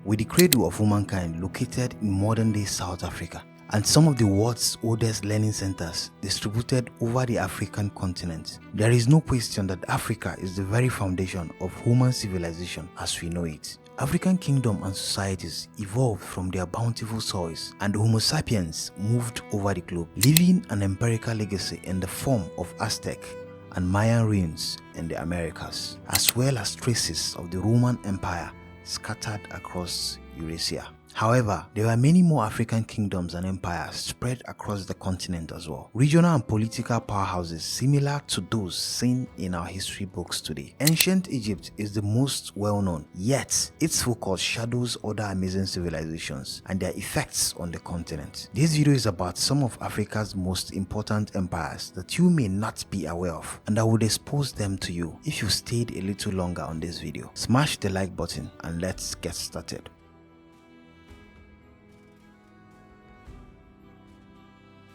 with the cradle of humankind located in modern-day South Africa, and some of the world's oldest learning centers distributed over the African continent. There is no question that Africa is the very foundation of human civilization as we know it. African kingdoms and societies evolved from their bountiful soils, and Homo sapiens moved over the globe, leaving an empirical legacy in the form of Aztec and Mayan ruins in the Americas, as well as traces of the Roman Empire scattered across Eurasia. However, there were many more African kingdoms and empires spread across the continent as well. Regional and political powerhouses similar to those seen in our history books today. Ancient Egypt is the most well-known, yet its focus shadows other amazing civilizations and their effects on the continent. This video is about some of Africa's most important empires that you may not be aware of, and I would expose them to you if you stayed a little longer on this video. Smash the like button and let's get started.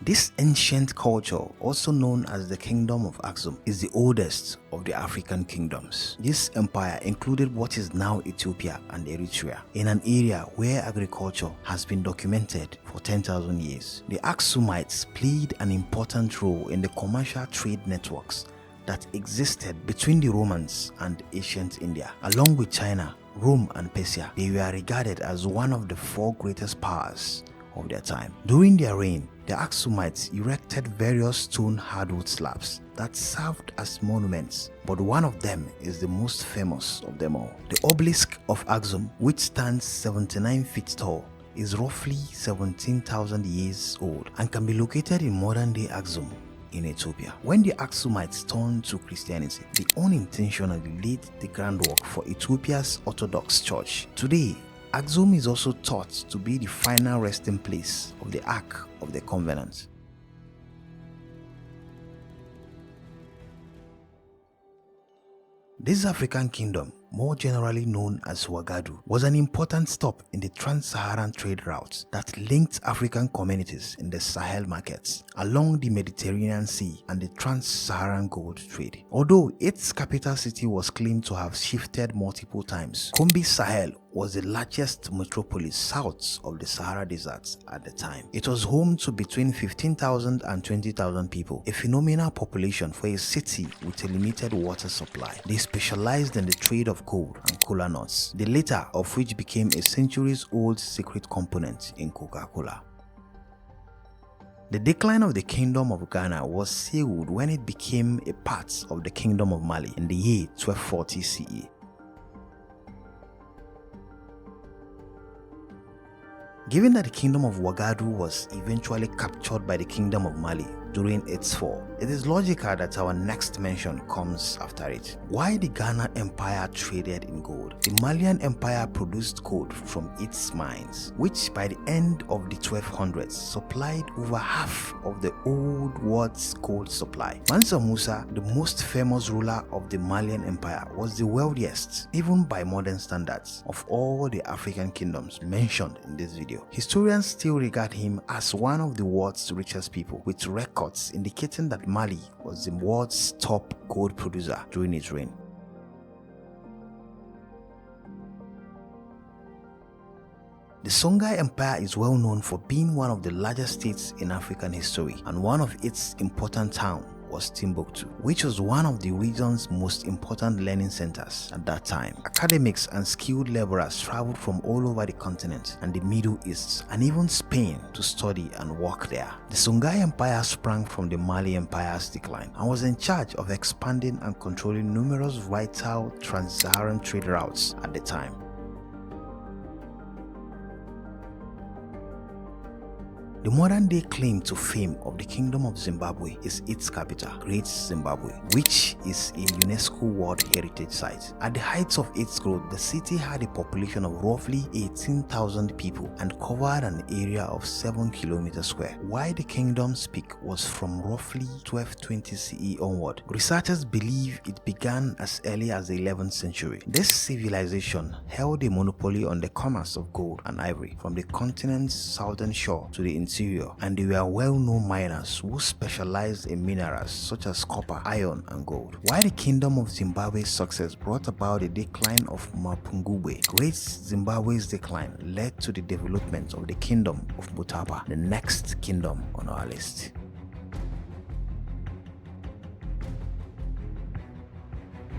This ancient culture, also known as the Kingdom of Aksum, is the oldest of the African kingdoms. This empire included what is now Ethiopia and Eritrea, in an area where agriculture has been documented for 10,000 years. The Aksumites played an important role in the commercial trade networks that existed between the Romans and ancient India. Along with China, Rome and Persia, they were regarded as one of the four greatest powers of their time. During their reign, the Aksumites erected various stone hardwood slabs that served as monuments, but one of them is the most famous of them all. The obelisk of Aksum, which stands 79 feet tall, is roughly 17,000 years old and can be located in modern-day Aksum in Ethiopia. When the Aksumites turned to Christianity, they unintentionally laid the groundwork for Ethiopia's Orthodox Church. Today, Aksum is also thought to be the final resting place of the Ark of the Covenant. This African kingdom, more generally known as Ouagadougou, was an important stop in the trans-Saharan trade routes that linked African communities in the Sahel markets along the Mediterranean Sea and the trans-Saharan gold trade. Although its capital city was claimed to have shifted multiple times, Kombi Sahel was the largest metropolis south of the Sahara Desert at the time. It was home to between 15,000 and 20,000 people, a phenomenal population for a city with a limited water supply. They specialized in the trade of gold and cola nuts, the latter of which became a centuries-old secret component in Coca-Cola. The decline of the Kingdom of Ghana was sealed when it became a part of the Kingdom of Mali in the year 1240 CE. Given that the Kingdom of Ouagadougou was eventually captured by the Kingdom of Mali during its fall, it is logical that our next mention comes after it. Why the Ghana Empire traded in gold? The Malian Empire produced gold from its mines, which by the end of the 1200s supplied over half of the old world's gold supply. Mansa Musa, the most famous ruler of the Malian Empire, was the wealthiest, even by modern standards, of all the African kingdoms mentioned in this video. Historians still regard him as one of the world's richest people, with records indicating that Mali was the world's top gold producer during his reign. The Songhai Empire is well known for being one of the largest states in African history, and one of its important towns was Timbuktu, which was one of the region's most important learning centers at that time. Academics and skilled laborers traveled from all over the continent and the Middle East and even Spain to study and work there. The Songhai Empire sprang from the Mali Empire's decline and was in charge of expanding and controlling numerous vital trans-Saharan trade routes at the time. The modern-day claim to fame of the Kingdom of Zimbabwe is its capital, Great Zimbabwe, which is a UNESCO World Heritage Site. At the height of its growth, the city had a population of roughly 18,000 people and covered an area of 7 km square. Why the kingdom's peak was from roughly 1220 CE onward. Researchers believe it began as early as the 11th century. This civilization held a monopoly on the commerce of gold and ivory from the continent's southern shore to the interior interior, and they were well-known miners who specialized in minerals such as copper, iron, and gold. While the Kingdom of Zimbabwe's success brought about the decline of Mapungubwe, Great Zimbabwe's decline led to the development of the Kingdom of Mutapa, the next kingdom on our list.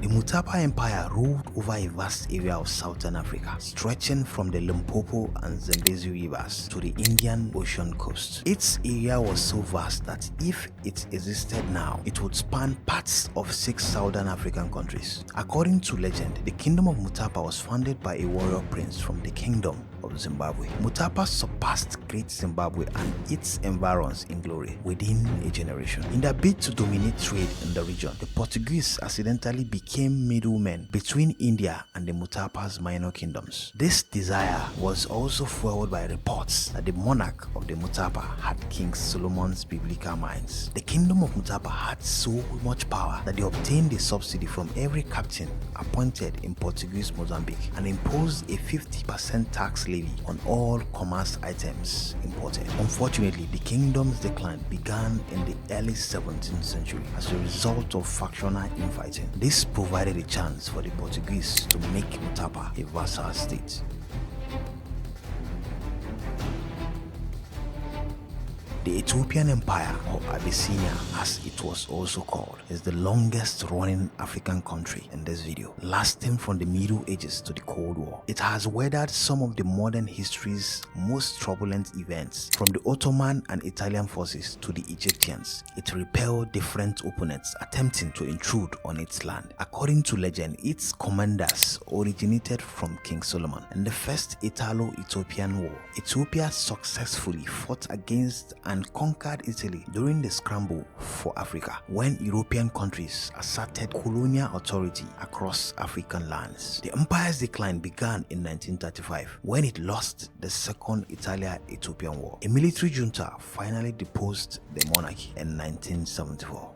The Mutapa Empire ruled over a vast area of southern Africa, stretching from the Limpopo and Zambezi rivers to the Indian Ocean coast. Its area was so vast that if it existed now, it would span parts of 6 southern African countries. According to legend, the Kingdom of Mutapa was founded by a warrior prince from the Kingdom of Zimbabwe. Mutapa surpassed Great Zimbabwe and its environs in glory within a generation. In their bid to dominate trade in the region, the Portuguese accidentally became middlemen between India and the Mutapa's minor kingdoms. This desire was also fueled by reports that the monarch of the Mutapa had King Solomon's biblical mines. The Kingdom of Mutapa had so much power that they obtained a subsidy from every captain appointed in Portuguese Mozambique and imposed a 50% tax levy on all commerce items imported. Unfortunately, the kingdom's decline began in the early 17th century as a result of factional infighting. This provided a chance for the Portuguese to make Mutapa a vassal state. The Ethiopian Empire, or Abyssinia as it was also called, is the longest running African country in this video, lasting from the Middle Ages to the Cold War. It has weathered some of the modern history's most turbulent events, from the Ottoman and Italian forces to the Egyptians. It repelled different opponents attempting to intrude on its land. According to legend, its commanders originated from King Solomon. In the First Italo-Ethiopian War, Ethiopia successfully fought against and conquered Italy during the scramble for Africa, when European countries asserted colonial authority across African lands. The empire's decline began in 1935 when it lost the Second Italia-Ethiopian War. A military junta finally deposed the monarchy in 1974.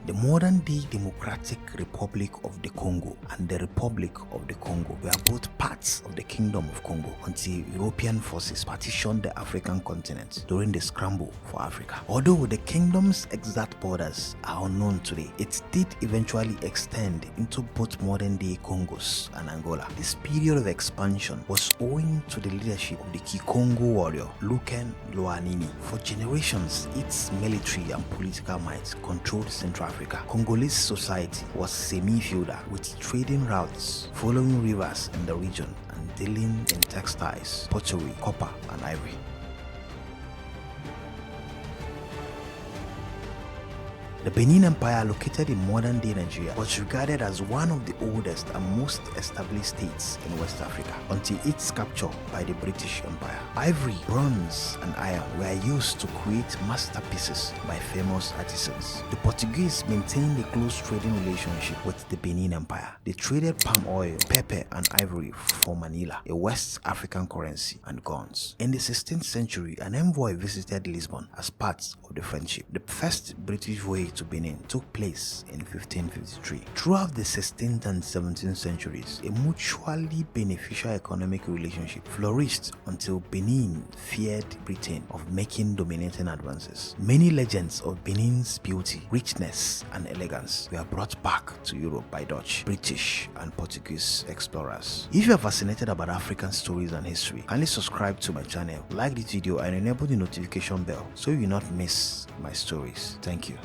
The modern-day Democratic Republic of the Congo and the Republic of the Congo were both parts of the Kingdom of Congo until European forces partitioned the African continent during the scramble for Africa. Although the kingdom's exact borders are unknown today, it did eventually extend into both modern-day Congos and Angola. This period of expansion was owing to the leadership of the Kikongo warrior Luken Loanini. For generations, its military and political might controlled Central Africa. Congolese society was semi-feudal, with trading routes following rivers in the region and dealing in textiles, pottery, copper, and ivory. The Benin Empire, located in modern-day Nigeria, was regarded as one of the oldest and most established states in West Africa until its capture by the British Empire. Ivory, bronze, and iron were used to create masterpieces by famous artisans. The Portuguese maintained a close trading relationship with the Benin Empire. They traded palm oil, pepper, and ivory for Manila, a West African currency, and guns. In the 16th century, an envoy visited Lisbon as part of the friendship. The first British voyage to Benin took place in 1553. Throughout the 16th and 17th centuries, a mutually beneficial economic relationship flourished until Benin feared Britain of making dominating advances. Many legends of Benin's beauty, richness, and elegance were brought back to Europe by Dutch, British, and Portuguese explorers. If you are fascinated about African stories and history, kindly subscribe to my channel, like this video, and enable the notification bell so you will not miss my stories. Thank you.